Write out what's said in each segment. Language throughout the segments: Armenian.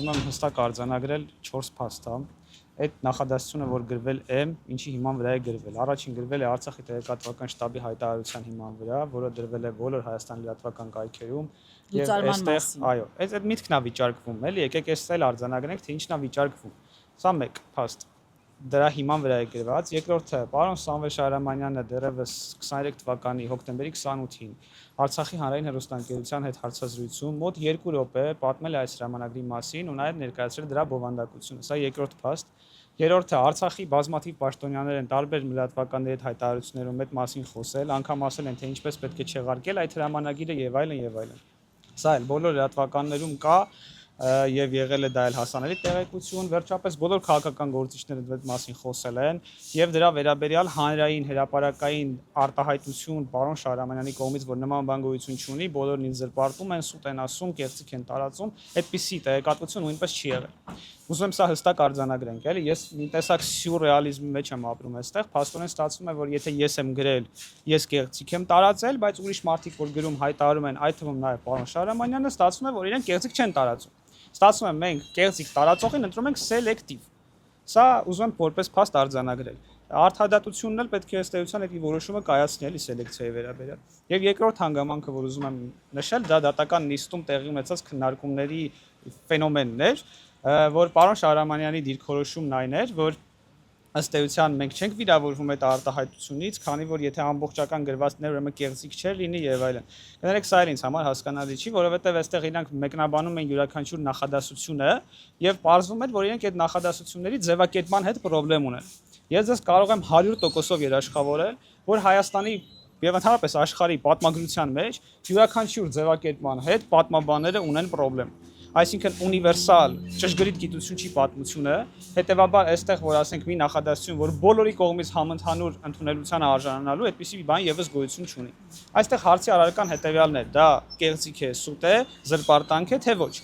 ուզում եմ հստակ արձանագրել 4 փաստ, հա։ Այդ նախադասությունը, որ գրվել եմ, ինչի հիման վրա է գրվել։ Առաջին գրվել է Արցախի տեղեկատվական շտաբի հայտարարության հիման վրա, որը դրվել է բոլոր Հայաստանի լրատվական կայքերում եւ այստեղ, այո, այդ միտքն է վիճարկվում, էլի, եկեք այստեղ էլ արձանագրենք, թե ինչն է վիճարկվում։ Սա մեկ փաստ։ Դրա հիման վրա է գրված, երկրորդը, պարոն Սամվել Շահրամանյանը դեռևս 23 թվականի հոկտեմբերի 28-ին Արցախի հանրային հեռուստաընկերության հետ հարցազրույցում մոտ 2 րոպե պատմել է այս հրամանագրի մասին ու նաև ներկայացրել դրա բովանդակությունը։ Սա երկրորդ փաստ։ Երրորդը, Արցախի բազմաթիվ պաշտոնյաներ են տարբեր լրատվականների հետ հայտարարություններում այդ մասին խոսել, անգամ ասել են, թե ինչպես պետք է չեղարկել այդ հրամանագիրը եւ այլն եւ այլն։ Սա էլ բոլոր լրատվականներում կա եւ եղել է դա էլ հասանելի տեղեկություն, վերջապես բոլոր քաղաքական գործիչները այդ մասին խոսել են եւ դրա վերաբերյալ հանրային հրապարակային արտահայտություն պարոն Շահրամանյանի կողմից, որ նման բան գոյություն չունի, բոլորն ինձ զրպարտում են, սուտ են ասում, կեղծիք են տարածում, այդպիսի տեղեկատվություն նույնպես չի եղել։ Ուզում եմ սա հստակ արձանագրենք, էլի, ես մի տեսակ սյուրռեալիզմի մեջ եմ ապրում այստեղ, փաստորեն ստացվում է, որ եթե ես եմ գրել, ես կեղծիք եմ տարածել, բայց ուրիշ մարդիկ, որ գրում հայտարարում են, այդ թվում նաև պարոն Շահրամանյանը, ստացվում է, որ իրենք կեղծիք չեն տարածում։ Ստացվում է, մենք կեղծիք տարածողին ընտրում ենք սելեկտիվ։ Սա ուզում եմ որպես փաստ արձանագրել։ Արդարադատությունն էլ պետք է ըստ էության այդ որոշումը կայացնի էլի սելեկցիայի վերաբերյալ։ Եվ երկրորդ հանգամանքը, որ ուզում եմ նշել, դա դատական նիստում տեղի ունեցած քննարկումների ֆենոմենն էր, որ պարոն Շահրամանյանի դիրքորոշումն այն էր, որ ըստ էության մենք չենք վիրավորվում այդ արտահայտությունից, քանի որ եթե ամբողջական գրվածքներ ուրեմն կեղծիք չէր լինի եւ այլն։ Կներեք, սա էլ ինձ համար հասկանալի չի, որովհետեւ այստեղ իրանք մեկնաբանում են յուրաքանչյուր նախադասությունը եւ պարզվում է, որ իրենք այդ նախադասությունների ձևակերպման հետ խնդրեմ ունեն։ Ես ձեզ կարող եմ 100%-ով երաշխավորել, որ Հայաստանի եւ ընդհանրապես աշխարհի պատմագրության մեջ յուրաքանչյուր ձևակերպման հետ պատմաբանները ունեն խնդրեմ։ Այսինքն ունիվերսալ ճշգրիտ գիտություն չի պատմությունը, հետեւաբար այստեղ որ ասենք մի նախադասություն, որ բոլորի կողմից համընդհանուր ընդունելության արժանանալու, այդպիսի բան եւս գոյություն չունի։ Այստեղ հարցի առարկան հետեւյալն է, դա կեղծիք է, սուտ է, զրպարտանք է, թե ոչ։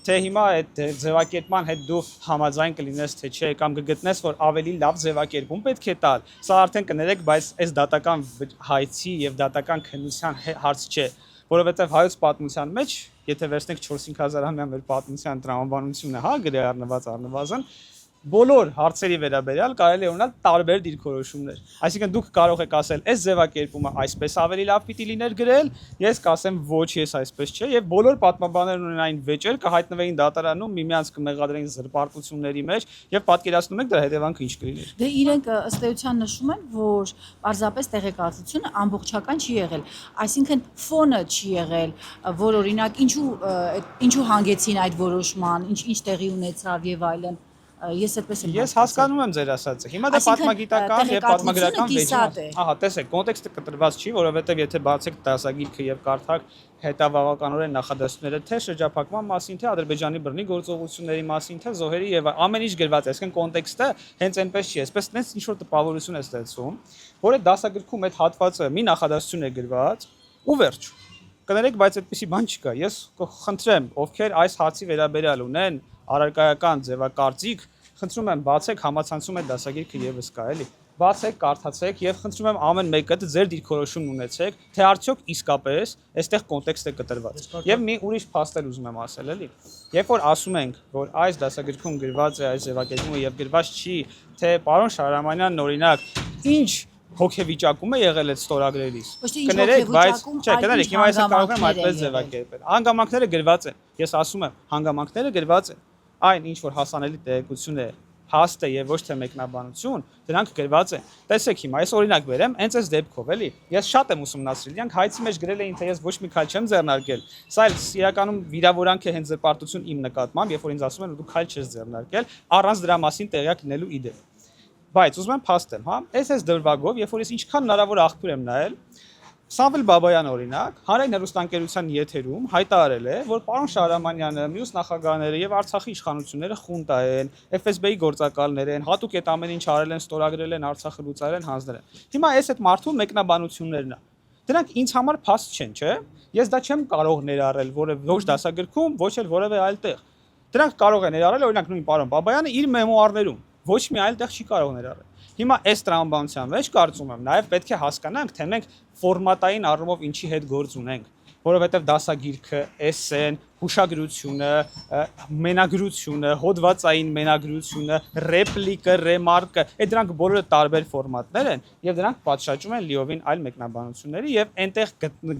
Թե հիմա այդ ձևակերպման հետ դու համաձայն կլինես, թե չէ, կամ կգտնես, որ ավելի լավ ձևակերպում պետք է տալ, սա արդեն կներեք, բայց այս դատական հայցի եւ դատական քննության հարց չէ, որովհետեւ հայոց պատմության մեջ եթե վերցնենք 4-5000-ամյա մեր պատմության տրամաբանությունը, հա, գրի առնվազն, բոլոր հարցերի վերաբերյալ կարելի է ունենալ տարբեր դիրքորոշումներ։ Այսինքն դուք կարող եք ասել, այս ձևակերպումը այսպես ավելի լավ պիտի լիներ գրել, ես կասեմ ոչ, ես այսպես չէ, եւ բոլոր պատմաբաններն ունեն այն վեճեր կհայտնվեին դատարանում, միմյանց կմեղադրեին զրպարտությունների մեջ եւ պատկերացնում եք դրա հետևանքը ինչ կլիներ։ Դե իրենք ըստ էության նշում են, որ պարզապես տեղեկատվությունը ամբողջական չի եղել, այսինքն ֆոնը չի եղել, որ օրինակ ինչու հանգեցին այդ որոշման, ինչ տեղի ունեցավ եւ այլն։ Ես այդպես եմ։ Ես հասկանում եմ ձեր ասածը։ Հիմա դա պատմագիտական եւ պատմագրական վեճ է։ Ահա, տեսեք, կոնտեքստը կտրված չի, որովհետեւ եթե բացեք դասագիրքը եւ կարդաք հետավաղականորեն նախադասությունները թե շրջափակման մասին, թե Ադրբեջանի բռնի գործողությունների մասին, թե զոհերի եւ ամեն ինչ գրված է, այսինքն կոնտեքստը հենց այնպես չի, այսպես տենց ինչ որ տպավորություն է ստեղծում, որ այդ դասագրքում այդ հատվածը մի նախադասություն է գրված ու վերջ։ Կներեք, բայց այդպեսի բան չկա։ Ես կխնդրեմ, ովքեր այս հարցի վերաբերյալ ունեն առարկայական ձևակարծիք, խնդրում եմ բացեք համացանցում այդ դասագիրքը եւս կա, էլի։ Բացեք, կարդացեք եւ խնդրում եմ ամեն մեկը ձեր դիրքորոշումն ունեցեք, թե արդյոք իսկապես այստեղ կոնտեքստ է կտրված։ Եվ մի ուրիշ փաստ ուզում եմ ասել, էլի։ Երբ որ ասում ենք, որ այս դասագրքում գրված է այս ձևակերպումը եւ գրված չի, թե պարոն Շահրամանյանն օրինակ ինչ հոգեվիճակում է եղել այդ ստորագրելիս։ Կներեք, բայց չէ, կներեք, հիմա ես կարող եմ այդպես ձևակերպել։ Հանգամանքները գրված են։ Ես ասում եմ, հանգամանքները գրված են։ Այն ինչ որ հասանելի տեղեկություն է, հաստ է եւ ոչ թե մեկնաբանություն, դրանք գրված են։ Տեսեք հիմա, ես օրինակ բերեմ, հենց այս դեպքով, էլի։ Ես շատ եմ ուսումնասիրել, իրանք հայցի մեջ գրել էին, թե ես ոչ մի քայլ չեմ ձեռնարկել։ Սա էլ իրականում վիրավորանք է հենց զրպարտություն իմ նկատմամբ, երբ որ ինձ ասում են, որ դու քայլ չես ձեռնարկել, առանց դրա մասին տեղյակ լինելու իդեպ։ Բայց ուզում եմ փաստեմ, հա, այս դրվագով, երբ որ ես ինչքան հնարավոր աղբյուր եմ նայել, Սամվել Բաբայանը օրինակ, հանրային հեռուստաընկերության եթերում հայտարարել է, որ պարոն Շահրամանյանը, մյուս նախագահները եւ Արցախի իշխանությունները խունտա են, FSB-ի գործակալներ են, հատուկ այդ ամեն ինչ արել են, ստորագրել են, Արցախը լուծարել են, հանձնել են։ Հիմա այս այդ մարդու մեկնաբանություններն է։ Դրանք ինձ համար փաստ չեն, չէ՞։ Ես դա չեմ կարող ներառել ոչ դասագրքում, ոչ էլ որևէ այլ տեղ։ Դրանք կարող է ներառել օրինակ նույն պարոն Բաբայանը իր մեմուարներում, ոչ մի այլ տեղ չի կարող ներառել։ Հիմա այս տրամաբանության մեջ կարծում եմ նաև պետք է հասկանանք, թե մենք ֆորմատային առումով ինչի հետ գործ ունենք։ որովհետև դասագիրքը, էսսեն, հուշագրությունը, մենագրությունը, հոդվածային մենագրությունը, ռեպլիկը, ռեմարկը, այդ դրանք բոլորը տարբեր ֆորմատներ են եւ դրանք պատշաճում են լիովին այլ մեկնաբանությունների եւ այնտեղ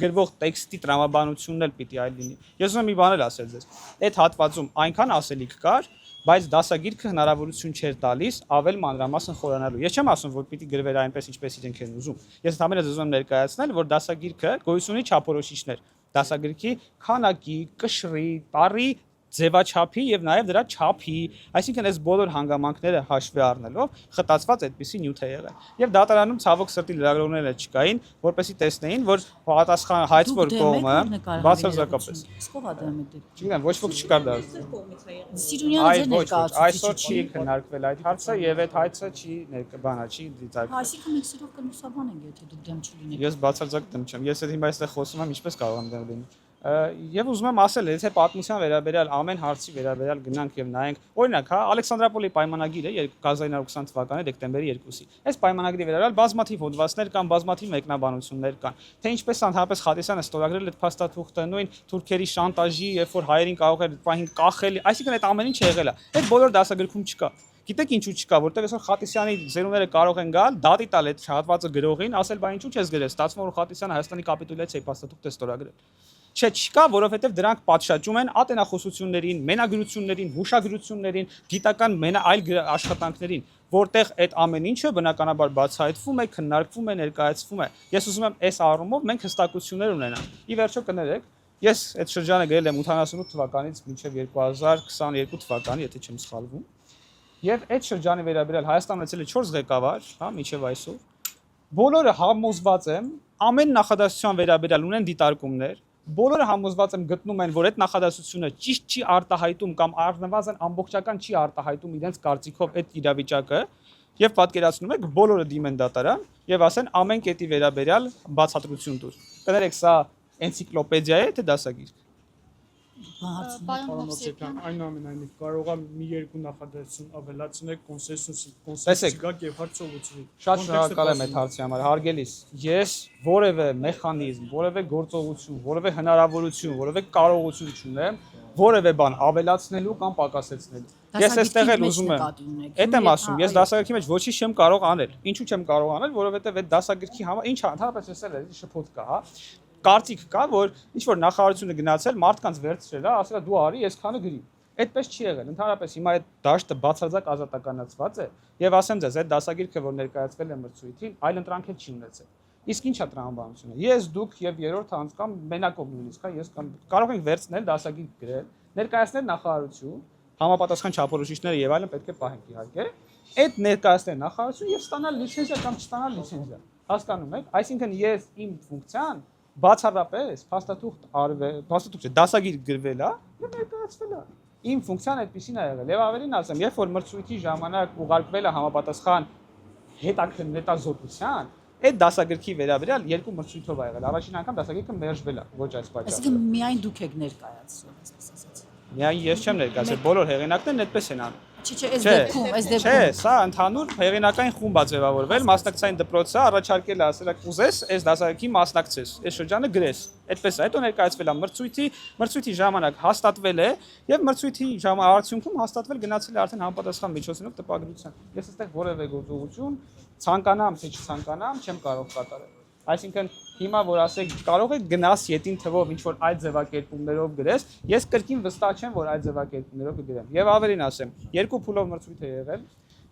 գրվող տեքստի տրամաբանությունն էլ պիտի այլ լինի։ Ես ուզում եմ մի բան էլ ասել ձեզ։ Այդ հատվածում այնքան ասելիք կար, բայց դասագիրքը հնարավորություն չէր տալիս ավել մանրամասն խորանալու։ Ես չեմ ասում, որ պիտի գրվեր այնպես, ինչպես իրենք են ուզում։ Ես ընդհանրապես ուզում եմ ներկայացնել, որ դասագիրքը գոյություն ունի չափորոշիչներ։ Դասագրքի քանակի, կշռի, տարի, ձևաչափի եւ նաեւ դրա չափի, այսինքն այս բոլոր հանգամանքները հաշվի առնելով խտացված այդպիսի նյութ է եղել։ Եվ դատարանում ցավոք սրտի լրագրողները չկային, որպեսզի տեսնեին, որ պատասխան հայցվոր կողմը բացարձակապես։ Սկովա դեմը դե։ Չգիտեմ, ոչ ոք չկար դա։ Սիրունյանը ձեր ներկայացուցիչ։ Այսօր չի քննարկվել այդ հարցը եւ այդ հայցը չի ներկայացի, չի դիտարկվել։ Այսինքն մենք սիրով կնուսաբան ենք, եթե դուք դեմ չլինեք։ Ես բացարձակ դեմ չեմ։ Ես հիմա այստեղ խոսում եմ, ինչպես կարող եմ դեմ լինել։ Եվ ուզում եմ ասել, եթե պատմության վերաբերյալ ամեն հարցի վերաբերյալ գնանք եւ նայենք, օրինակ, հա, Ալեքսանդրապոլի պայմանագիրը 1920 թվականի դեկտեմբերի 2-ի։ Այս պայմանագրի վերաբերյալ բազմաթիվ հոդվածներ կան, բազմաթիվ մեկնաբանություններ կան։ Թե ինչպես ընդհանրապես Խատիսյանը ստորագրել այդ փաստաթուղթը, նույն թուրքերի շանտաժի, երբ որ հայերին կարող էր պահին կախել, այսինքն այդ ամեն ինչ եղել է։ Այդ բոլոր դասագրքում չկա։ Գիտեք ինչու չկա, որտեղ այսօր Խատիսյանի զերուները կարող են գալ, դատի տալ այդ հատվածը գրողին, ասել, բա ինչու՞ չես գրել, ստացվում որ Խատիսյանը Հայաստանի կապիտուլյացիայի փաստաթուղթ է ստորագրել։ Չէ, չկա, որովհետև դրանք պատշաճում են ատենախոսություններին, մենագրություններին, հուշագրություններին, գիտական այլ աշխատանքներին, որտեղ այդ ամեն ինչը բնականաբար բացահայտվում է, քննարկվում է, ներկայացվում է։ Ես ուզում եմ այս առումով մենք հստակություններ ունենանք։ Ի վերջո կներեք, ես այդ շրջանը գրել եմ 88 թվականից մինչև 2022 թվականի, եթե չեմ սխալվում։ Եվ այդ շրջանի վերաբերյալ Հայաստանը ունեցել է 4 ղեկավար, հա, մինչև այսօր։ Բոլորը համոզված եմ, ամեն նախադասության վերաբերյալ ունեն դիտարկումներ, բոլորը համոզված եմ գտնում են, որ այդ նախադասությունը ճիշտ չի արտահայտում կամ առնվազն ամբողջական չի արտահայտում իրենց կարծիքով այդ իրավիճակը, եւ պատկերացնում եք բոլորը դիմեն դատարան եւ ասեն ամեն կետի վերաբերյալ բացատրություն տուր։ Կներեք, սա էնցիկլոպեդիա է, թե դասագիր։ Պարոն Հովսեփյան, այնուամենայնիվ կարող է մի երկու նախադասություն ավելացնել կոնսենսուսի գաք եւ հարցողությունի։ Շատ շնորհակալ եմ այդ հարցի համար, հարգելիս։ Ես որևէ մեխանիզմ, որևէ գործողություն, որևէ հնարավորություն, որևէ կարողություն չունեմ որևէ բան ավելացնելու կամ պակասեցնելու։ Ես այստեղ էլ ուզում եմ։ Այդ եմ ասում, ես դասագրքի մեջ ոչինչ չեմ կարող անել։ Ինչու չեմ կարող անել, որովհետեւ այդ դասագրքի համար ինչ ընդհանրապես էսել է շփոթ կա, հա։ Կարծիք կա, որ ինչ որ նախարարությունը գնացել, մարդկանց վերցրել է, ասել է դու արի, այսքանը գրի։ Այդպես չի եղել։ Ընդհանրապես հիմա այդ դաշտը բացարձակ ազատականացված է եւ ասեմ ձեզ, այդ դասագիրքը, որ ներկայացվել է մրցույթին, այլ ընտրանքել չի ունեցել։ Իսկ ի՞նչ է տրամաբանությունը։ Ես, դուք եւ երրորդ անձ կամ մենակով նույնիսկ, հա, ես կամ կարող ենք վերցնել դասագիր գրել, ներկայացնել նախարարություն, համապատասխան չափորոշիչները եւ այլն պետք է պահենք իհարկե։ Այդ ներկայացնել նախարարություն եւ ստանալ լիցենզիա կամ չստանալ լիցենզիա։ Հասկանում եք։ Այսինքն ես իմ ֆունկցիան բացառապես փաստաթուղթ չէ, դասագիր գրվել է եւ ներկայացվել է։ Իմ ֆունկցիան այդպեսին է եղել։ Եվ ավելին ասեմ, երբ որ մրցույթի ժամանակ ուղարկվել է համապատասխան հետաքննետազոտության, այդ դասագրքի վերաբերյալ երկու մրցույթով ա եղել։ Առաջին անգամ դասագրքը մերժվել է, ոչ այս պատճառով։ Այսինքն միայն դուք եք ներկայացրել, այսպես ասած։ Միայն ես չեմ ներկայացրել, բոլոր հեղինակներն այդպես են անում։ Չէ, այս դեպքում։ Չէ, սա ընդհանուր հեղինակային խումբ ա ձևավորվել, մասնակցային դպրոցը առաջարկել է, ասել է կուզես, այս դասագրքի մասնակցես, այս շրջանը գրես։ Այդպես է, հետո ներկայացվել է մրցույթի ժամանակ հաստատվել է եւ մրցույթի արդյունքում հաստատվել գնացել է արդեն համապատասխան միջոցներով տպագրության։ Ես այստեղ որևէ գործողություն ցանկանամ, թե չցանկանամ, չեմ կարող կատարել։ Այսինքն հիմա որ ասեք կարող եք գնաս յետին թվով ինչ որ այլ ձևակերպումներով գրես, ես կրկին վստահ չեմ որ այլ ձևակերպումներով կգրեմ։ Եվ ավելին ասեմ, երկու փուլով մրցույթ է եղել,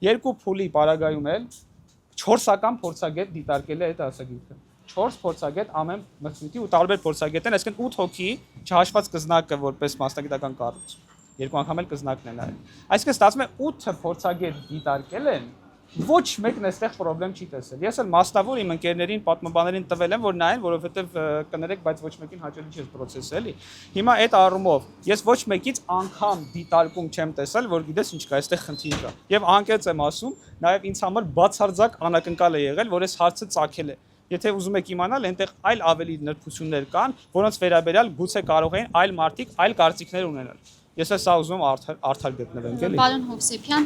երկու փուլի պարագայում էլ 4-ական փորձագետ դիտարկել է այդ դասագիրքը։ 4 փորձագետ ամեն մրցույթի ու տարբեր փորձագետներ, այսինքն 8 հոգի, չհաշված կզնակը որպես մասնագիտական կառույց։ Երկու անգամ էլ կզնակն են արել։ Այսինքն ստացվում է 8 փորձագետ դիտարկել են ոչ մեկն այստեղ խնդրեմ չի տեսել։ Ես էլ մասնավոր իմ ընկերներին, պատմաբաներին տվել եմ, որ նայեն, որովհետև կներեք, բայց ոչ մեկին հաճելի չէ process-ը էլի։ Հիմա այդ առումով ես ոչ մեկից անգամ դիտարկում չեմ տեսել, որ գիտես ինչ կա, այստեղ խնդիր կա։ Եվ անկեղծ եմ ասում, նաև ինձ համար բացարձակ անակնկալ է եղել, որ այս հարցը ծագել է։ Եթե ուզում եք իմանալ, այնտեղ այլ ավելի նրբություններ կան, որոնց վերաբերյալ գուցե կարող են այլ մարդիկ այլ կարծիքներ ունենալ։ ես էլ սա ուզում արդար գտնվենք, էլի։ Պարոն Հովսեփյան,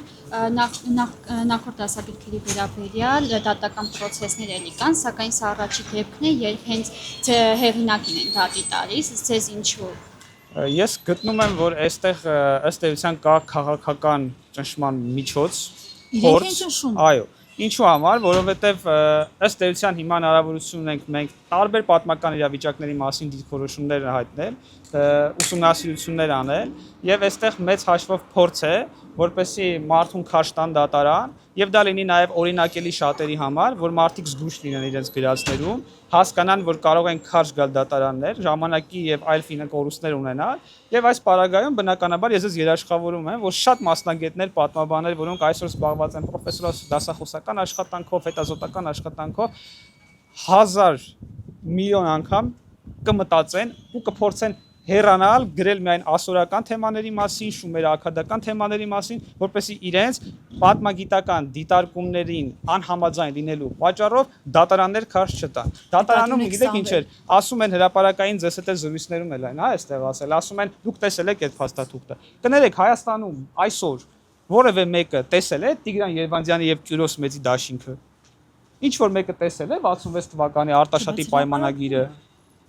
նախորդ դասագրքերի վերաբերյալ դատական process-ներ էլի կան, սակայն սա առաջի դեպքն է, երբ հենց հեղինակին են դատի տալիս, ձեզ ինչու։ Ես գտնում եմ, որ այստեղ ըստ էության կա քաղաքական ճնշման միջոց, Իրենք են ճնշում։ Այո, ինչու համար, որովհետև ըստ էության հիմա հնարավորություն ունենք մենք տարբեր պատմական իրավիճակների մասին դիրքորոշումներ հայտնել, ուսումնասիրություններ անել, եւ այստեղ մեծ հաշվով փորձ է, որպեսզի մարդուն քաշ տան դատարան, եւ դա լինի նաեւ օրինակելի շատերի համար, որ մարդիկ զգուշ լինեն իրենց գրածներում, հասկանան, որ կարող են քաշ գալ դատարաններ, ժամանակի եւ այլ կորուստներ ունենալ, եւ այս պարագայում բնականաբար ես երաշխավորում եմ, որ շատ մասնագետներ, պատմաբաններ, որոնք այսօր զբաղված են պրոֆեսորալ դասախոսական աշխատանքով, հետազոտական աշխատանքով 1000 միլիոն անգամ կմտածեն ու կփորձեն հեռանալ, գրել միայն ասորական թեմաների մասին, շումերը ակադական թեմաների մասին, որպեսզի իրենց պատմագիտական դիտարկումներին անհամաձայն լինելու պատճառով դատարաններ քարշ չտան։ Դատարանում գիտեք ինչ էր, ասում են հրապարակային ձեզ հետ զրույցներում էլ այն, հա, այստեղ ասել, ասում են դուք տեսել եք այդ փաստաթուղթը։ Կներեք Հայաստանում այսօր որևէ մեկը տեսել է Տիգրան Երվանդյանի եւ Կյուրոս մեծի դաշինքը։ Ինչ որ մեկը տեսել է 66 թվականի Արտաշատի պայմանագիրը։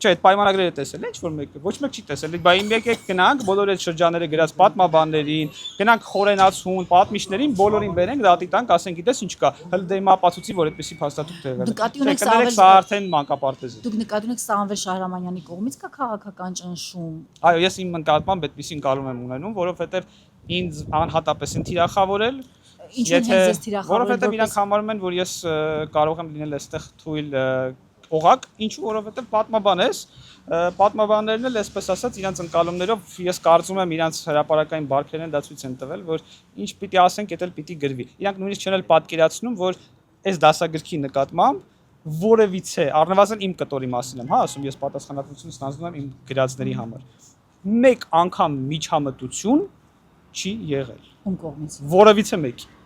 Չէ, այդ պայմանագրերը տեսել են, ինչ որ մեկը, ոչ մեկ չի տեսել։ Բա իմ եկեք գնանք բոլոր այդ շրջանները գրած պատմաբաններին, գնանք խորենացուն, պատմիչներին, բոլորին բերենք դատի տանք, ասենք գիտես ինչ կա։ Հələ դե հիմա ապացուցի, որ այդպեսի փաստաթուղթ եղել է։ Նկատի ունեք սա արդեն մանկապարտեզ է։ Դուք նկատի ունեք Սամվել Շահրամանյանի կողմից կա քաղաքական ճնշում։ Այո, ես իմ նկատմամբ այդպեսին կարում եմ ունենում, որովհետև ինձ անհատապես են թիրախավորել։ Ինչու են ձեզ թիրախավորել։ Որովհետև իրանք համարում են, որ ես կարող եմ լինել այստեղ թույլ օղակ, ինչու որովհետև պատմաբան ես, պատմաբաններն էլ այսպես ասած իրանց ընկալումներով ես կարծում եմ իրանց հրապարակային բարքերն դա ցույց են տվել, որ ինչ պիտի ասենք, դա էլ պիտի գրվի։ Իրանք նույնիսկ չեն էլ պատկերացնում, որ այս դասագրքի նկատմամբ որևիցե, առնվազն իմ կտորի մասին եմ, հա, ասում ես պատասխանատվություն ստանձնում եմ իմ գրածների համար։ Մեկ անգամ միջամտություն չի եղել։ Ում կողմից։ Որևիցե մեկի։